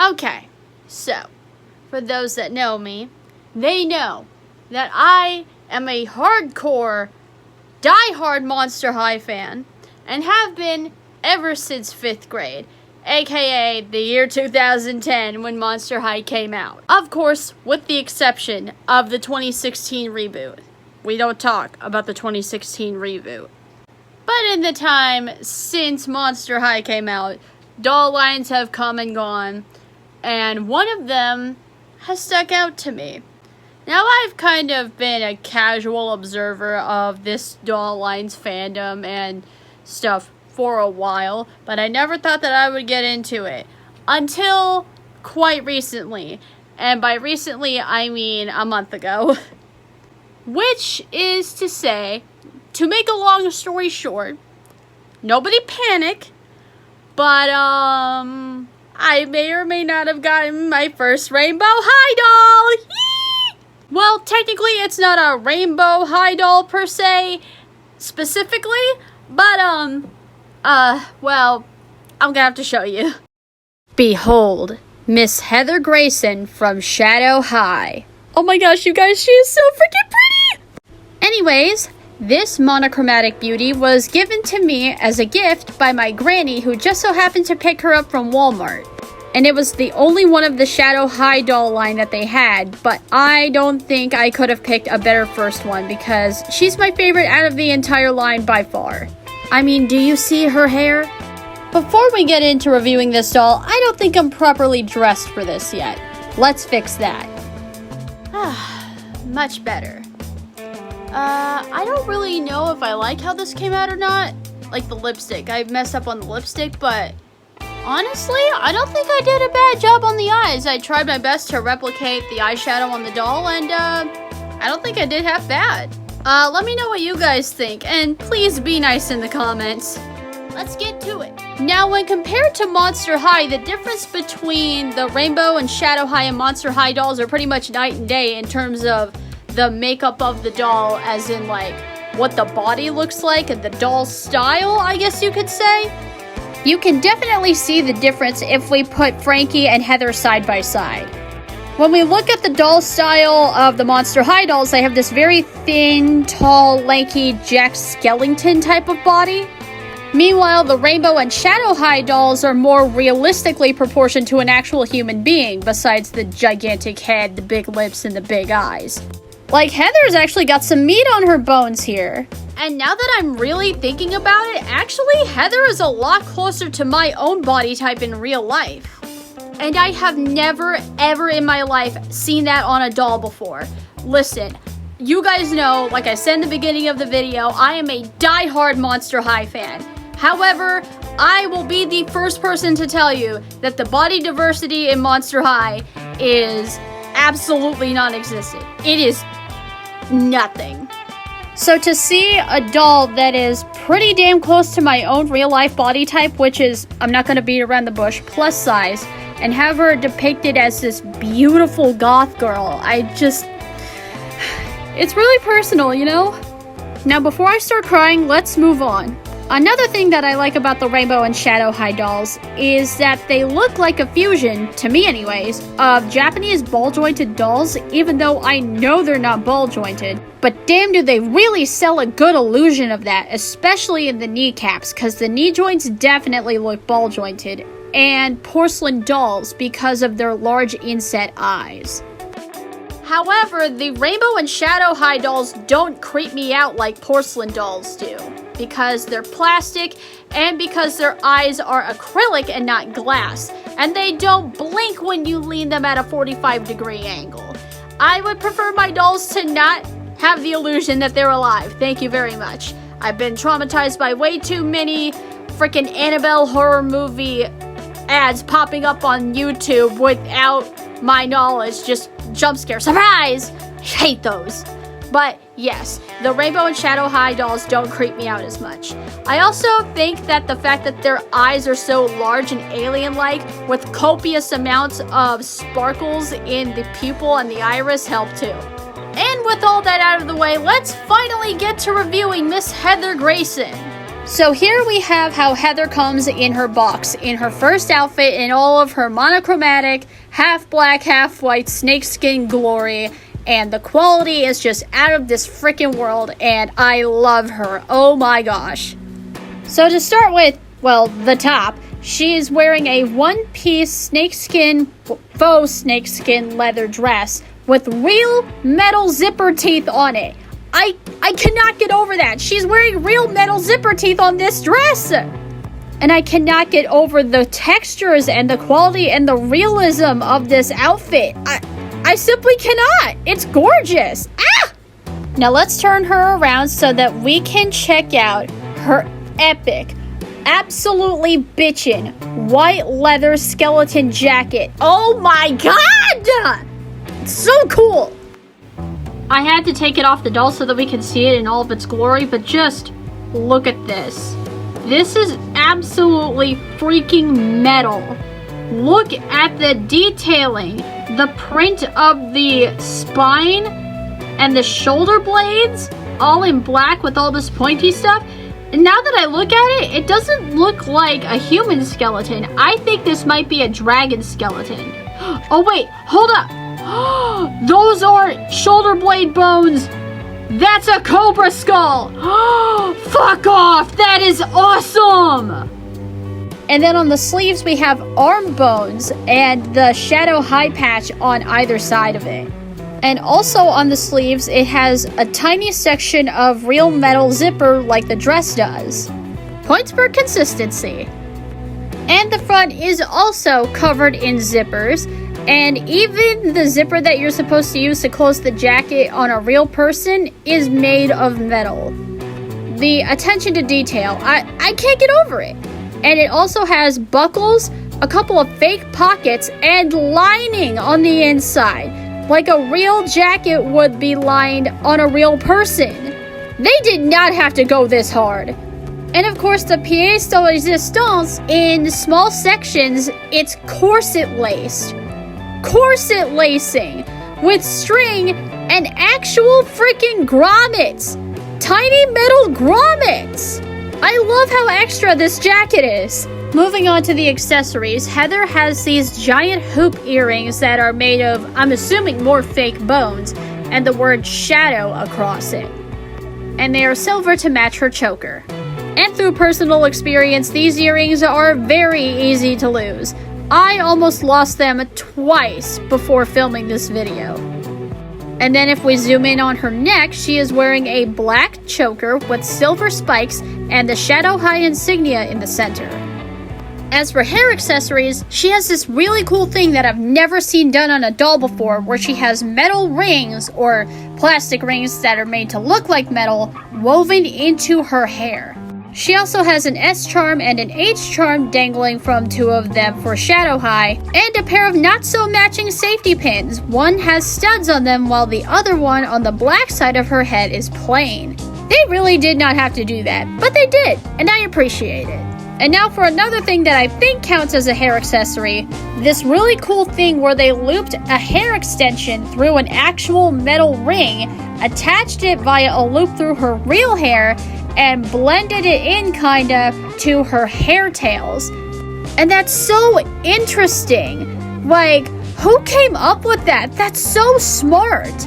Okay, so, for those that know me, they know that I am a hardcore, die-hard Monster High fan, and have been ever since 5th grade, aka the year 2010 when Monster High came out. Of course, with the exception of the 2016 reboot. We don't talk about the 2016 reboot. But in the time since Monster High came out, doll lines have come and gone, and one of them has stuck out to me. Now, I've kind of been a casual observer of this doll lines fandom and stuff for a while, but I never thought that I would get into it until quite recently. And by recently, I mean a month ago. Which is to say, to make a long story short, nobody panic, but I may or may not have gotten my first Rainbow High doll. Well, technically it's not a Rainbow High doll per se, specifically, but well, I'm gonna have to show you. Behold, Miss Heather Grayson from Shadow High. Oh my gosh, you guys, she is so freaking pretty! Anyways, this monochromatic beauty was given to me as a gift by my granny, who just so happened to pick her up from Walmart. And it was the only one of the Shadow High doll line that they had, but I don't think I could have picked a better first one because she's my favorite out of the entire line by far. I mean, do you see her hair? Before we get into reviewing this doll, I don't think I'm properly dressed for this yet. Let's fix that. Much better. I don't really know if I like how this came out or not. Like the lipstick. I messed up on the lipstick, but honestly, I don't think I did a bad job on the eyes. I tried my best to replicate the eyeshadow on the doll, and I don't think I did half bad. Let me know what you guys think, and please be nice in the comments. Let's get to it. Now, when compared to Monster High, the difference between the Rainbow and Shadow High and Monster High dolls are pretty much night and day in terms of the makeup of the doll, as in, like, what the body looks like and the doll style, I guess you could say. You can definitely see the difference if we put Frankie and Heather side by side. When we look at the doll style of the Monster High dolls, they have this very thin, tall, lanky Jack Skellington type of body. Meanwhile, the Rainbow and Shadow High dolls are more realistically proportioned to an actual human being, besides the gigantic head, the big lips, and the big eyes. Like, Heather's actually got some meat on her bones here. And now that I'm really thinking about it, actually, Heather is a lot closer to my own body type in real life. And I have never, ever in my life seen that on a doll before. Listen, you guys know, like I said in the beginning of the video, I am a die-hard Monster High fan. However, I will be the first person to tell you that the body diversity in Monster High is absolutely non-existent. It is nothing. So to see a doll that is pretty damn close to my own real-life body type, which is, I'm not going to beat around the bush, plus size, and have her depicted as this beautiful goth girl, it's really personal, you know? Now, before I start crying, let's move on. Another thing that I like about the Rainbow and Shadow High dolls is that they look like a fusion, to me anyways, of Japanese ball-jointed dolls, even though I know they're not ball-jointed. But damn, do they really sell a good illusion of that, especially in the kneecaps, because the knee joints definitely look ball-jointed, and porcelain dolls because of their large inset eyes. However, the Rainbow and Shadow High dolls don't creep me out like porcelain dolls do, because they're plastic and because their eyes are acrylic and not glass, and they don't blink when you lean them at a 45-degree angle. I would prefer my dolls to not have the illusion that they're alive. Thank you very much. I've been traumatized by way too many freaking Annabelle horror movie ads popping up on YouTube without my knowledge, just jump scare. Surprise! Hate those. But yes, the Rainbow and Shadow High dolls don't creep me out as much. I also think that the fact that their eyes are so large and alien-like, with copious amounts of sparkles in the pupil and the iris, help too. And with all that out of the way, let's finally get to reviewing Miss Heather Grayson. So here we have how Heather comes in her box, in her first outfit, in all of her monochromatic, half black, half white snakeskin glory, and the quality is just out of this freaking world, and I love her. Oh my gosh. So to start with, well, the top, she is wearing a one-piece faux snakeskin leather dress with real metal zipper teeth on it. I cannot get over that. She's wearing real metal zipper teeth on this dress. And I cannot get over the textures and the quality and the realism of this outfit. I simply cannot. It's gorgeous. Ah! Now let's turn her around so that we can check out her epic, absolutely bitchin' white leather skeleton jacket. Oh my god! It's so cool. I had to take it off the doll so that we can see it in all of its glory, but just look at this. This is absolutely freaking metal. Look at the detailing, the print of the spine and the shoulder blades, all in black with all this pointy stuff. And now that I look at it, it doesn't look like a human skeleton. I think this might be a dragon skeleton. Oh wait, hold up. Those are shoulder blade bones. That's a cobra skull. Fuck off. That is awesome. And then on the sleeves we have arm bones and the shadow high patch on either side of it. And also on the sleeves it has a tiny section of real metal zipper like the dress does. Points for consistency. And the front is also covered in zippers. And even the zipper that you're supposed to use to close the jacket on a real person is made of metal. The attention to detail, I can't get over it. And it also has buckles, a couple of fake pockets, and lining on the inside, like a real jacket would be lined on a real person. They did not have to go this hard. And of course, the pièce de résistance, in small sections, it's corset laced. Corset lacing with string and actual freaking grommets. Tiny metal grommets. I love how extra this jacket is. Moving on to the accessories, Heather has these giant hoop earrings that are made of, I'm assuming, more fake bones, and the word shadow across it. And they are silver to match her choker. And through personal experience, these earrings are very easy to lose. I almost lost them twice before filming this video. And then if we zoom in on her neck, she is wearing a black choker with silver spikes and the shadow high insignia in the center. As for hair accessories, she has this really cool thing that I've never seen done on a doll before, where she has metal rings or plastic rings that are made to look like metal woven into her hair. She also has an S charm and an H charm dangling from two of them for shadow high, and a pair of not so matching safety pins. One has studs on them while the other one on the black side of her head is plain. They really did not have to do that, but they did, and I appreciate it. And now for another thing that I think counts as a hair accessory, this really cool thing where they looped a hair extension through an actual metal ring, attached it via a loop through her real hair, and blended it in kinda to her hair tails. And that's so interesting. Like, who came up with that? That's so smart.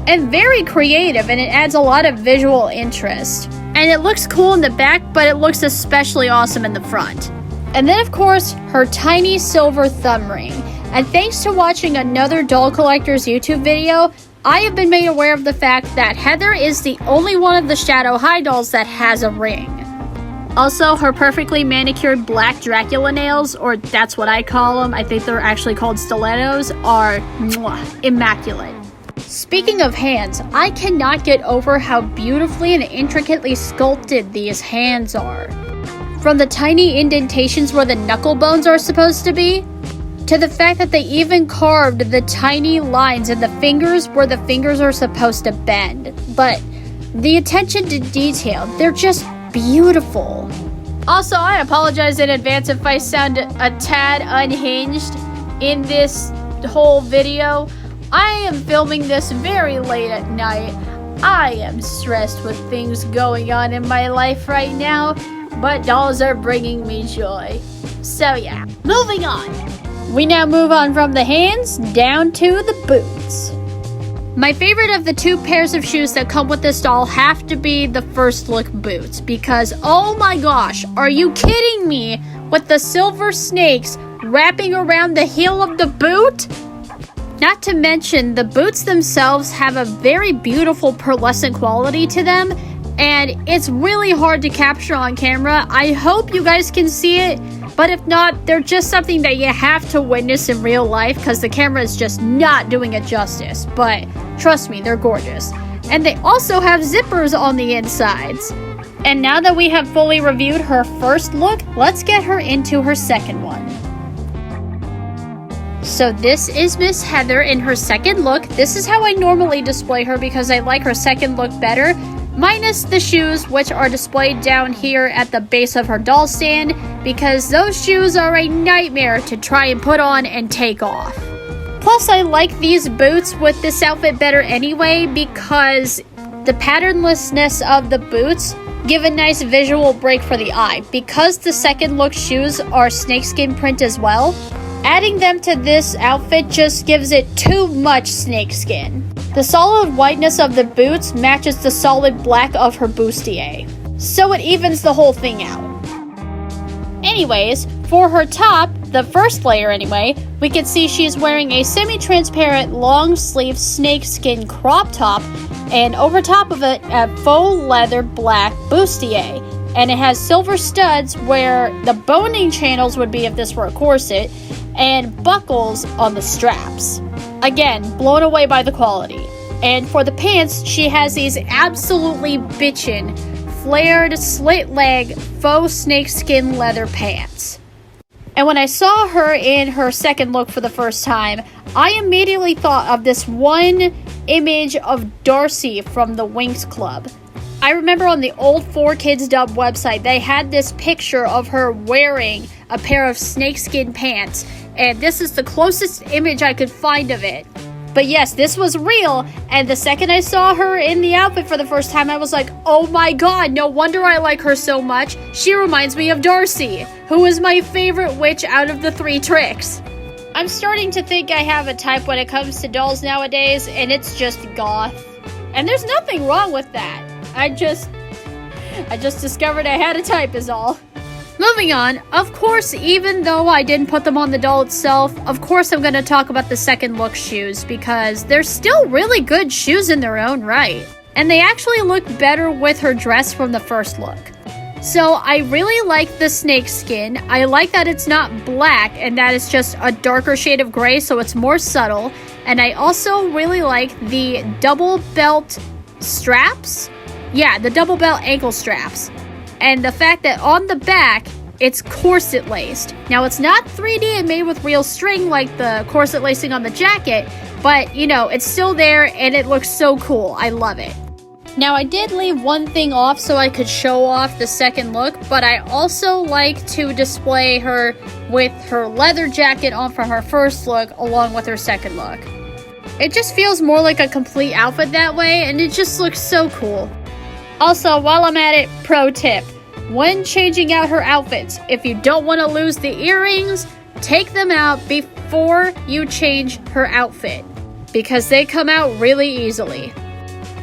And very creative, and it adds a lot of visual interest. And it looks cool in the back, but it looks especially awesome in the front. And then of course, her tiny silver thumb ring. And thanks to watching another doll collector's YouTube video, I have been made aware of the fact that Heather is the only one of the Shadow High dolls that has a ring. Also, her perfectly manicured black Dracula nails, or that's what I call them, I think they're actually called stilettos, are immaculate. Speaking of hands, I cannot get over how beautifully and intricately sculpted these hands are. From the tiny indentations where the knuckle bones are supposed to be, to the fact that they even carved the tiny lines in the fingers where the fingers are supposed to bend. But the attention to detail, they're just beautiful. Also, I apologize in advance if I sound a tad unhinged in this whole video. I am filming this very late at night. I am stressed with things going on in my life right now. but dolls are bringing me joy. So yeah, moving on. We now move on from the hands down to the boots. My favorite of the 2 pairs of shoes that come with this doll have to be the first look boots, because oh my gosh, are you kidding me with the silver snakes wrapping around the heel of the boot? Not to mention, the boots themselves have a very beautiful pearlescent quality to them, and it's really hard to capture on camera. I hope you guys can see it, but if not, they're just something that you have to witness in real life because the camera is just not doing it justice. But trust me, they're gorgeous. And they also have zippers on the insides. And now that we have fully reviewed her first look, let's get her into her second one. So this is Miss Heather in her second look. This is how I normally display her because I like her second look better, minus the shoes, which are displayed down here at the base of her doll stand, because those shoes are a nightmare to try and put on and take off. Plus, I like these boots with this outfit better anyway because the patternlessness of the boots give a nice visual break for the eye. Because the second look shoes are snakeskin print as well, adding them to this outfit just gives it too much snakeskin. The solid whiteness of the boots matches the solid black of her bustier, so it evens the whole thing out. Anyways, for her top, the first layer anyway, we can see she's wearing a semi-transparent long-sleeve snakeskin crop top, and over top of it, a faux leather black bustier. And it has silver studs where the boning channels would be if this were a corset, and buckles on the straps. Again, blown away by the quality. And for the pants, she has these absolutely bitchin' flared slit leg faux snakeskin leather pants. And when I saw her in her second look for the first time, I immediately thought of this one image of Darcy from the Winx Club. I remember on the old 4Kids Dub website, they had this picture of her wearing a pair of snakeskin pants, and this is the closest image I could find of it. But yes, this was real, and the second I saw her in the outfit for the first time, I was like, oh my god, no wonder I like her so much. She reminds me of Darcy, who is my favorite witch out of the 3 tricks. I'm starting to think I have a type when it comes to dolls nowadays, and it's just goth. And there's nothing wrong with that. I just discovered I had a type is all. Moving on, of course, even though I didn't put them on the doll itself, of course I'm going to talk about the second look shoes because they're still really good shoes in their own right. And they actually look better with her dress from the first look. So I really like the snakeskin. I like that it's not black and that it's just a darker shade of gray, so it's more subtle. And I also really like the double belt straps. Yeah, the double belt ankle straps. And the fact that on the back, it's corset laced. Now, it's not 3D and made with real string like the corset lacing on the jacket, but, you know, it's still there and it looks so cool. I love it. Now, I did leave one thing off so I could show off the second look, but I also like to display her with her leather jacket on for her first look along with her second look. It just feels more like a complete outfit that way, and it just looks so cool. Also, while I'm at it, pro tip. When changing out her outfits, if you don't want to lose the earrings, take them out before you change her outfit, because they come out really easily.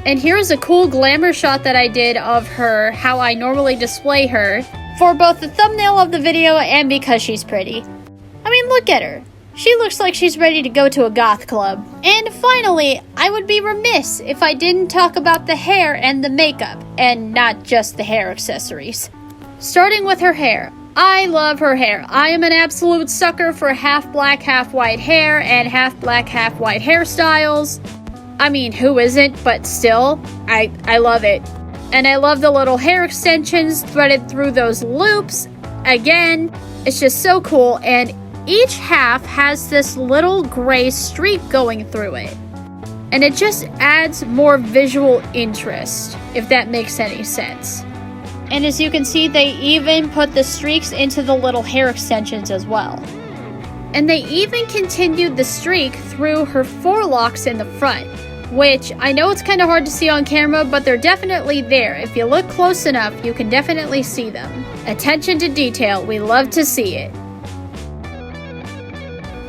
And here's a cool glamour shot that I did of her, how I normally display her, for both the thumbnail of the video and because she's pretty. I mean, look at her. She looks like she's ready to go to a goth club. And finally, I would be remiss if I didn't talk about the hair and the makeup, and not just the hair accessories. Starting with her hair. I love her hair. I am an absolute sucker for half black, half white hair and half black, half white hairstyles. I mean, who isn't? But still, I love it. And I love the little hair extensions threaded through those loops. Again, it's just so cool, and each half has this little gray streak going through it. And it just adds more visual interest, if that makes any sense. And as you can see, they even put the streaks into the little hair extensions as well. And they even continued the streak through her forelocks in the front, which I know it's kind of hard to see on camera, but they're definitely there. If you look close enough, you can definitely see them. Attention to detail, we love to see it.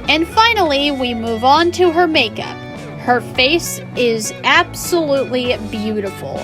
And finally, we move on to her makeup. Her face is absolutely beautiful.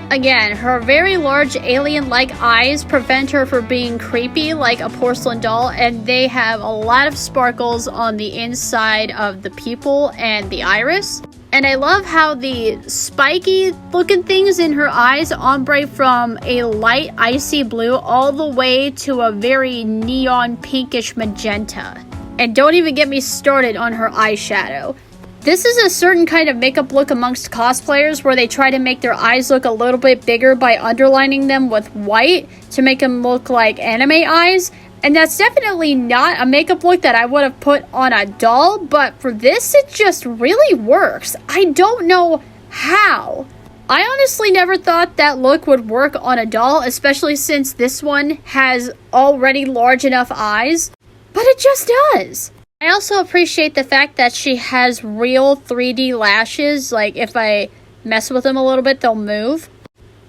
Again, her very large alien-like eyes prevent her from being creepy like a porcelain doll, and they have a lot of sparkles on the inside of the pupil and the iris. And I love how the spiky looking things in her eyes ombre from a light icy blue all the way to a very neon pinkish magenta. And don't even get me started on her eyeshadow. This is a certain kind of makeup look amongst cosplayers where they try to make their eyes look a little bit bigger by underlining them with white to make them look like anime eyes. And that's definitely not a makeup look that I would have put on a doll, but for this it just really works. I don't know how. I honestly never thought that look would work on a doll, especially since this one has already large enough eyes, but it just does. I also appreciate the fact that she has real 3D lashes, like if I mess with them a little bit, they'll move.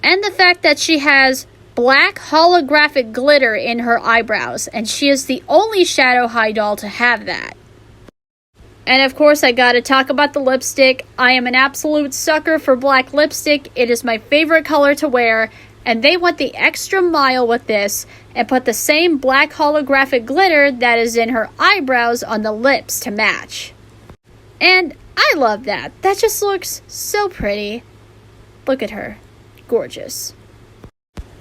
And the fact that she has black holographic glitter in her eyebrows, and she is the only Shadow High doll to have that. And of course, I gotta talk about the lipstick. I am an absolute sucker for black lipstick. It is my favorite color to wear, and they went the extra mile with this and put the same black holographic glitter that is in her eyebrows on the lips to match. And I love that. That just looks so pretty. Look at her. Gorgeous.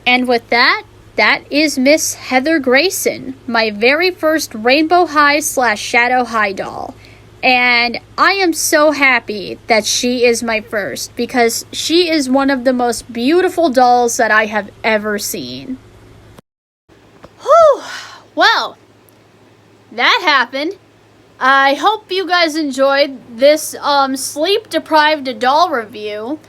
And with that, that is Miss Heather Grayson, my very first Rainbow High / Shadow High doll. And I am so happy that she is my first, because she is one of the most beautiful dolls that I have ever seen. Whew! Well, that happened. I hope you guys enjoyed this sleep-deprived doll review.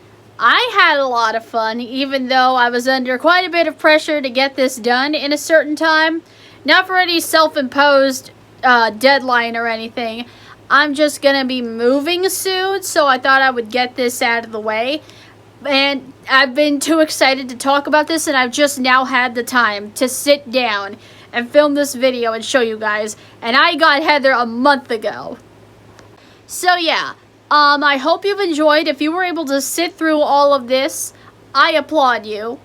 I had a lot of fun, even though I was under quite a bit of pressure to get this done in a certain time. Not for any self-imposed deadline or anything. I'm just gonna be moving soon, so I thought I would get this out of the way. And I've been too excited to talk about this, and I've just now had the time to sit down and film this video and show you guys. And I got Heather a month ago. So yeah, I hope you've enjoyed. If you were able to sit through all of this, I applaud you.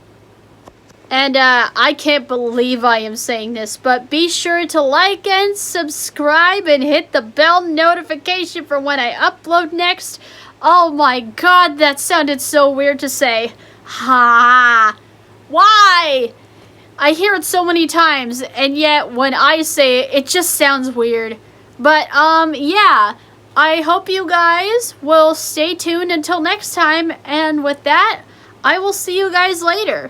And I can't believe I am saying this, but be sure to like and subscribe and hit the bell notification for when I upload next. Oh my god, that sounded so weird to say. Ha! Why? I hear it so many times, and yet when I say it, it just sounds weird. But yeah, I hope you guys will stay tuned until next time, and with that, I will see you guys later.